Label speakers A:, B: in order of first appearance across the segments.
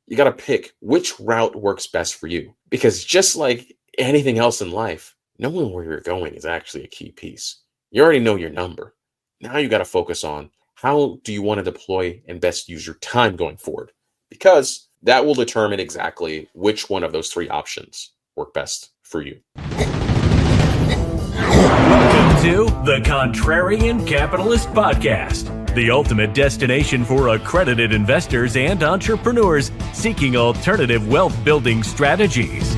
A: you got to pick which route works best for you. Because just like anything else in life, knowing where you're going is actually a key piece. You already know your number. Now you got to focus on how do you want to deploy and best use your time going forward? Because that will determine exactly which one of those three options work best for you.
B: Welcome to the Contrarian Capitalist Podcast, the ultimate destination for accredited investors and entrepreneurs seeking alternative wealth-building strategies.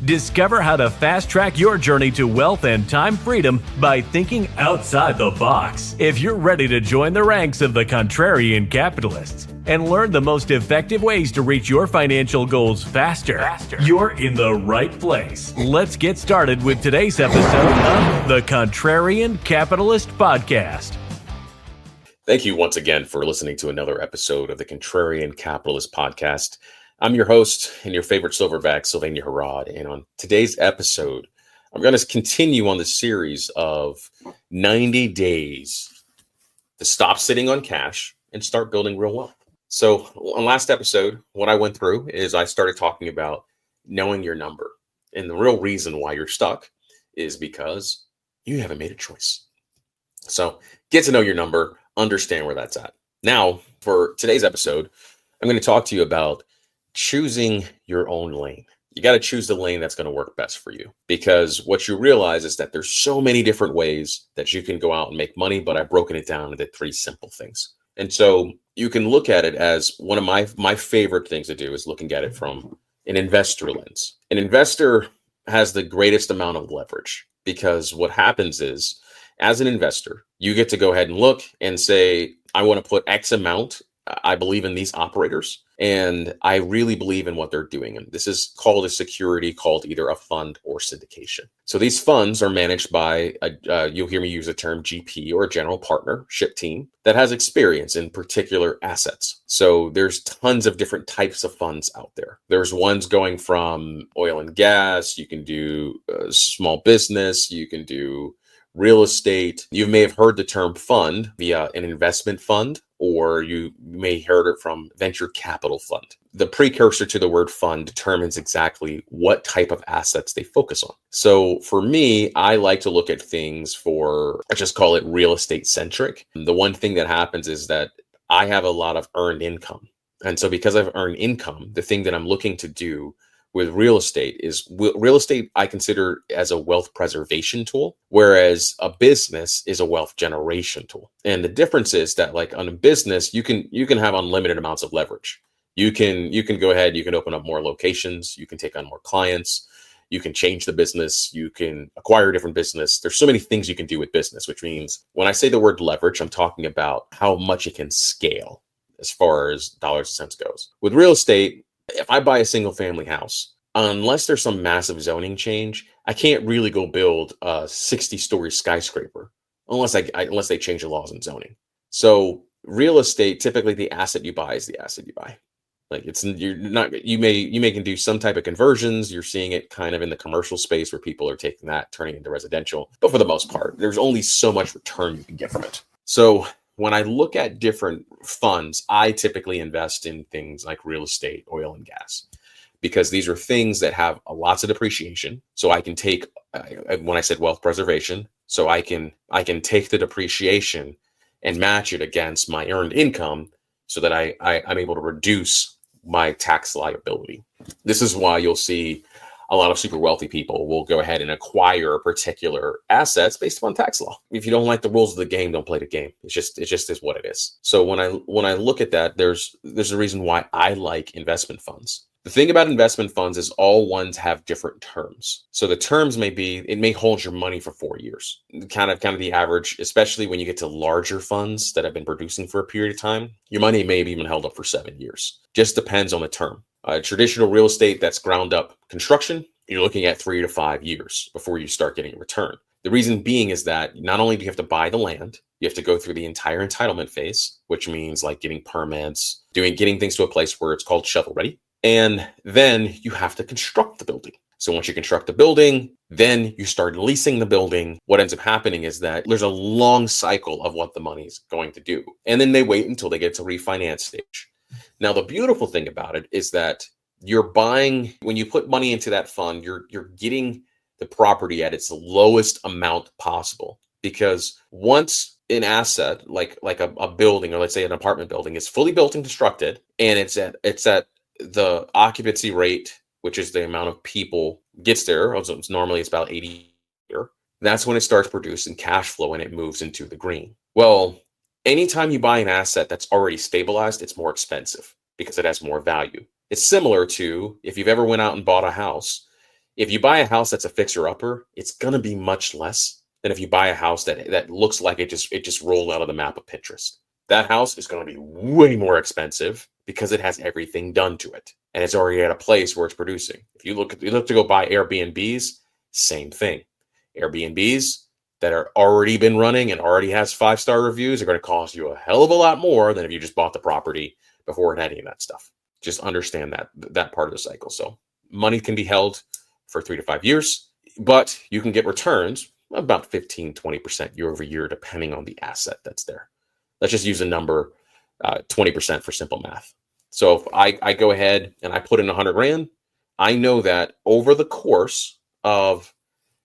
B: Discover how to fast-track your journey to wealth and time freedom by thinking outside the box. If you're ready to join the ranks of the Contrarian Capitalists and learn the most effective ways to reach your financial goals faster, you're in the right place. Let's get started with today's episode of the Contrarian Capitalist Podcast.
A: Thank you once again for listening to another episode of the Contrarian Capitalist Podcast. I'm your host and your favorite silverback, Sylvania Harrod. And on today's episode, I'm going to continue on the series of 90 days to stop sitting on cash and start building real wealth. So on last episode, what I went through is I started talking about knowing your number. And the real reason why you're stuck is because you haven't made a choice. So get to know your number, understand where that's at. Now, for today's episode, I'm going to talk to you about choosing your own lane. You got to choose the lane that's going to work best for you, because what you realize is that there's so many different ways that you can go out and make money, but I've broken it down into three simple things. And so you can look at it as one of my favorite things to do is looking at it from an investor lens. An investor has the greatest amount of leverage, because what happens is, as an investor, you get to go ahead and look and say, I want to put X amount. I believe in these operators, and I really believe in what they're doing. And this is called a security, called either a fund or syndication. So these funds are managed by, you'll hear me use the term GP, or a general partnership team that has experience in particular assets. So there's tons of different types of funds out there. There's ones going from oil and gas. You can do small business. You can do real estate. You may have heard the term fund via an investment fund, or you may have heard it from venture capital fund. The precursor to the word fund determines exactly what type of assets they focus on. So for me, I like to look at things I just call it real estate centric. The one thing that happens is that I have a lot of earned income. And so because I've earned income, the thing that I'm looking to do with real estate I consider as a wealth preservation tool, whereas a business is a wealth generation tool. And the difference is that, like, on a business, you can have unlimited amounts of leverage. You can go ahead, you can open up more locations, you can take on more clients, you can change the business, you can acquire a different business. There's so many things you can do with business, which means when I say the word leverage, I'm talking about how much it can scale as far as dollars and cents goes. With real estate, if I buy a single family house, unless there's some massive zoning change, I can't really go build a 60-story skyscraper unless they change the laws in zoning. So real estate, typically the asset you buy is the asset you buy. Like, you may can do some type of conversions. You're seeing it kind of in the commercial space where people are taking that, turning it into residential. But for the most part, there's only so much return you can get from it. So when I look at different funds, I typically invest in things like real estate, oil and gas, because these are things that have lots of depreciation. So I can take, when I said wealth preservation, so I can take the depreciation and match it against my earned income so that I'm able to reduce my tax liability. This is why you'll see a lot of super wealthy people will go ahead and acquire particular assets based upon tax law. If you don't like the rules of the game, don't play the game. It just is what it is. So when I look at that, there's a reason why I like investment funds. The thing about investment funds is all ones have different terms. So the terms it may hold your money for 4 years. Kind of the average, especially when you get to larger funds that have been producing for a period of time, your money may have even held up for 7 years. Just depends on the term. Traditional real estate that's ground up construction, you're looking at 3 to 5 years before you start getting a return. The reason being is that not only do you have to buy the land, you have to go through the entire entitlement phase, which means like getting permits, getting things to a place where it's called shovel ready. And then you have to construct the building. So once you construct the building, then you start leasing the building. What ends up happening is that there's a long cycle of what the money's going to do. And then they wait until they get to refinance stage. Now, the beautiful thing about it is that you're buying, when you put money into that fund, you're getting the property at its lowest amount possible. Because once an asset like a building, or let's say an apartment building, is fully built and constructed, and it's at the occupancy rate, which is the amount of people gets there, so it's about 80 a year, that's when it starts producing cash flow and it moves into the green. Well, anytime you buy an asset that's already stabilized, it's more expensive because it has more value. It's similar to if you've ever went out and bought a house. If you buy a house that's a fixer-upper, it's going to be much less than if you buy a house that looks like it just rolled out of the map of Pinterest. That house is going to be way more expensive because it has everything done to it, and it's already at a place where it's producing. If you look to go buy Airbnbs, same thing. Airbnbs that are already been running and already has 5-star reviews are going to cost you a hell of a lot more than if you just bought the property before it had any of that stuff. Just understand that part of the cycle. So money can be held for 3 to 5 years, but you can get returns about 15-20% year over year, depending on the asset that's there. Let's just use a number, 20% for simple math. So if I go ahead and I put in 100 grand, I know that over the course of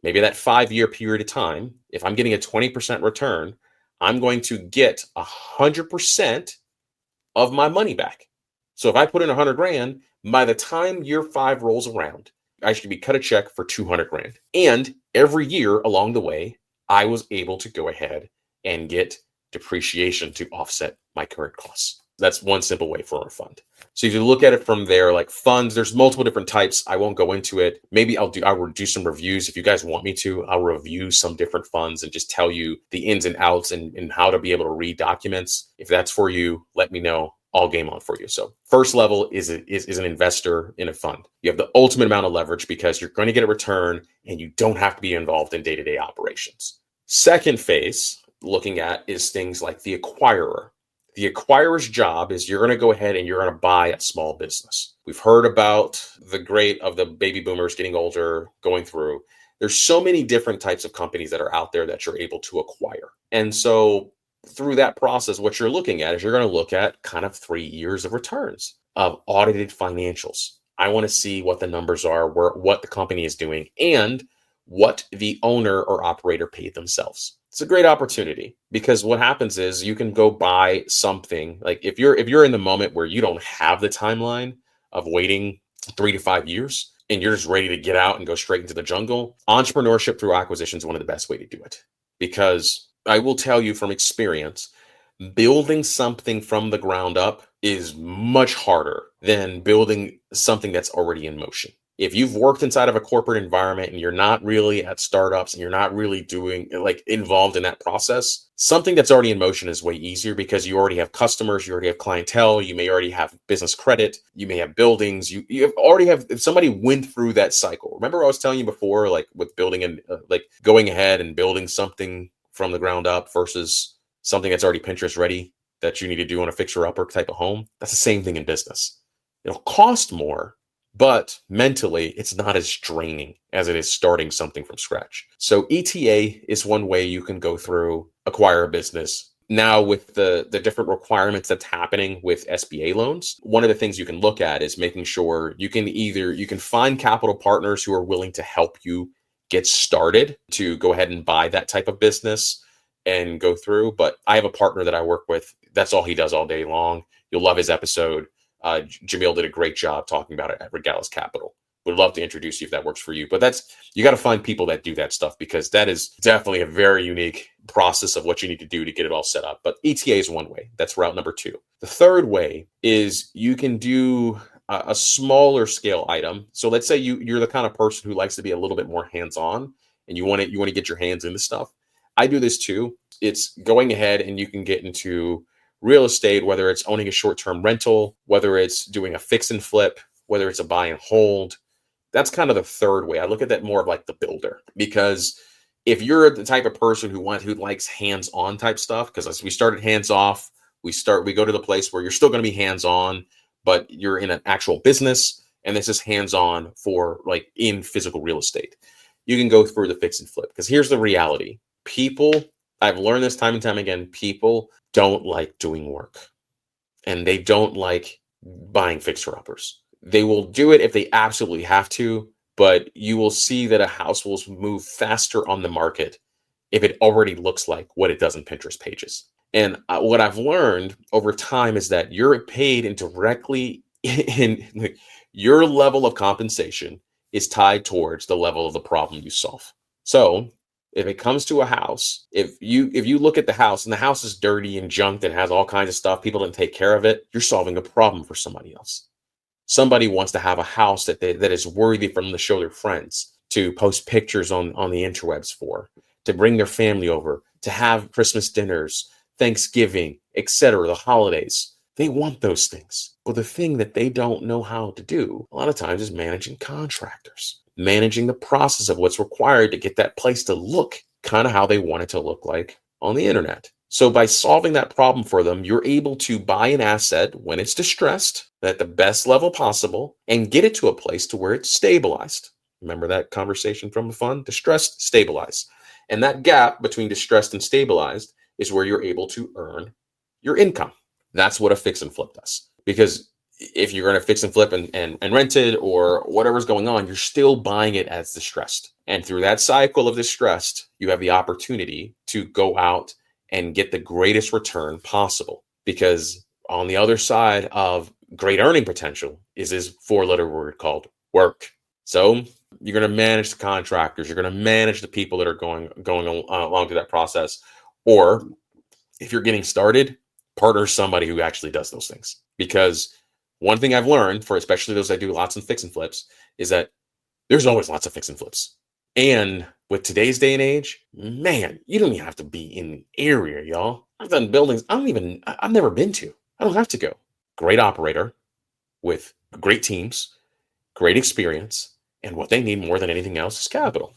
A: maybe that 5-year period of time, if I'm getting a 20% return, I'm going to get 100% of my money back. So if I put in 100 grand, by the time year 5 rolls around, I should be cut a check for 200 grand. And every year along the way, I was able to go ahead and get depreciation to offset my current costs. That's one simple way for a fund. So if you look at it from there, like funds, there's multiple different types. I won't go into it. Maybe I will do some reviews. If you guys want me to, I'll review some different funds and just tell you the ins and outs and how to be able to read documents. If that's for you, let me know. All game on for you. So first level is an investor in a fund. You have the ultimate amount of leverage because you're going to get a return and you don't have to be involved in day-to-day operations. Second phase, looking at, is things like the acquirer. The acquirer's job is you're going to go ahead and you're going to buy a small business. We've heard about the great of the baby boomers getting older, going through. There's so many different types of companies that are out there that you're able to acquire. And so through that process, what you're looking at is you're going to look at kind of 3 years of returns of audited financials. I want to see what the numbers are, what the company is doing, and what the owner or operator paid themselves. It's a great opportunity because what happens is you can go buy something. Like if you're in the moment where you don't have the timeline of waiting 3 to 5 years and you're just ready to get out and go straight into the jungle, entrepreneurship through acquisition is one of the best way to do it. Because I will tell you from experience, building something from the ground up is much harder than building something that's already in motion. If you've worked inside of a corporate environment and you're not really at startups and you're not really doing involved in that process, something that's already in motion is way easier because you already have customers, you already have clientele, you may already have business credit, you may have buildings, if somebody went through that cycle. Remember I was telling you before, like with building and going ahead and building something from the ground up versus something that's already Pinterest ready that you need to do on a fixer-upper type of home. That's the same thing in business. It'll cost more, but mentally it's not as draining as it is starting something from scratch. So ETA is one way you can go through, acquire a business. Now with the different requirements that's happening with SBA loans, one of the things you can look at is making sure you can find capital partners who are willing to help you get started to go ahead and buy that type of business and go through. But I have a partner that I work with. That's all he does all day long. You'll love his episode. Jamil did a great job talking about it at Regalis Capital. Would love to introduce you if that works for you. But you got to find people that do that stuff because that is definitely a very unique process of what you need to do to get it all set up. But ETA is one way. That's route number 2. The third way is you can do a smaller scale item. So let's say you're the kind of person who likes to be a little bit more hands-on and you want to get your hands into stuff. I do this too. It's going ahead and you can get into real estate, whether it's owning a short-term rental, whether it's doing a fix and flip, whether it's a buy and hold. That's kind of the third way. I look at that more of like the builder, because if you're the type of person who likes hands-on type stuff, because as we started hands off, we go to the place where you're still going to be hands-on, but you're in an actual business, and this is hands-on for like in physical real estate. You can go through the fix and flip, because here's the reality. People, I've learned this time and time again, people don't like doing work. and they don't like buying fixer-uppers. They will do it if they absolutely have to, but you will see that a house will move faster on the market if it already looks like what it does in Pinterest pages. And what I've learned over time is that you're paid indirectly in your level of compensation is tied towards the level of the problem you solve. So if it comes to a house, if you look at the house and the house is dirty and junked and has all kinds of stuff, people didn't take care of it, you're solving a problem for somebody else. Somebody wants to have a house that is worthy for them to show their friends, to post pictures on the interwebs for, to bring their family over, to have Christmas dinners, Thanksgiving, etc., the holidays. They want those things. But the thing that they don't know how to do a lot of times is managing contractors, managing the process of what's required to get that place to look kind of how they want it to look like on the internet. So by solving that problem for them, you're able to buy an asset when it's distressed at the best level possible and get it to a place to where it's stabilized. Remember that conversation from the fund? Distressed, stabilized. And that gap between distressed and stabilized is where you're able to earn your income. That's what a fix and flip does. Because if you're going to fix and flip and rent it or whatever's going on, you're still buying it as distressed. And through that cycle of distressed, you have the opportunity to go out and get the greatest return possible. Because on the other side of great earning potential is this 4-letter word called work. So you're going to manage the contractors. You're going to manage the people that are going along through that process. Or if you're getting started, partner somebody who actually does those things. Because one thing I've learned, for especially those that do lots of fix and flips, is that there's always lots of fix and flips. And with today's day and age, man, you don't even have to be in the area, y'all. I've done buildings I've never been to. I don't have to go. Great operator with great teams, great experience, and what they need more than anything else is capital.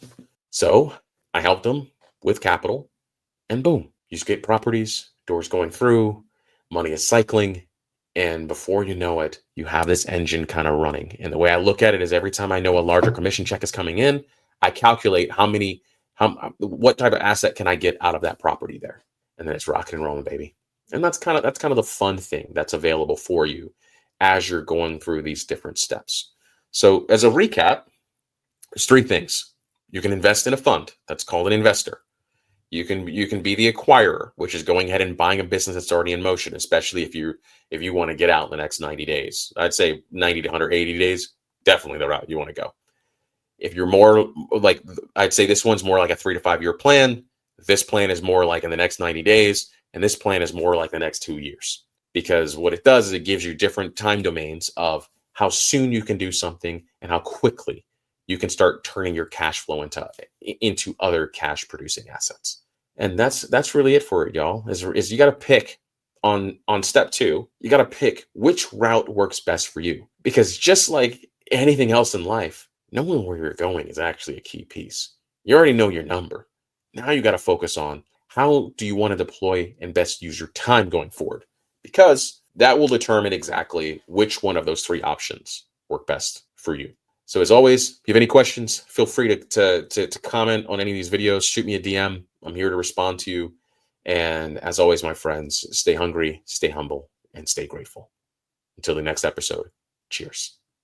A: So I helped them with capital, and boom, you get properties, doors going through, money is cycling, and before you know it, you have this engine kind of running. And the way I look at it is every time I know a larger commission check is coming in, I calculate what type of asset can I get out of that property there, and then it's rocking and rolling, baby. And that's kind of the fun thing that's available for you as you're going through these different steps. So as a recap, there's 3 things. You can invest in a fund. That's called an investor. You can be the acquirer, which is going ahead and buying a business that's already in motion, especially if you want to get out in the next 90 days. I'd say 90 to 180 days, definitely the route you want to go. If you're more like, I'd say this one's more like a 3 to 5 year plan. This plan is more like in the next 90 days. And this plan is more like the next 2 years. Because what it does is it gives you different time domains of how soon you can do something and how quickly you can start turning your cash flow into other cash producing assets. And that's really it for it, y'all, is you got to pick on step 2, you got to pick which route works best for you. Because just like anything else in life, knowing where you're going is actually a key piece. You already know your number. Now you got to focus on how do you want to deploy and best use your time going forward? Because that will determine exactly which one of those 3 options work best for you. So as always, if you have any questions, feel free to comment on any of these videos. Shoot me a DM. I'm here to respond to you. And as always, my friends, stay hungry, stay humble, and stay grateful. Until the next episode, cheers.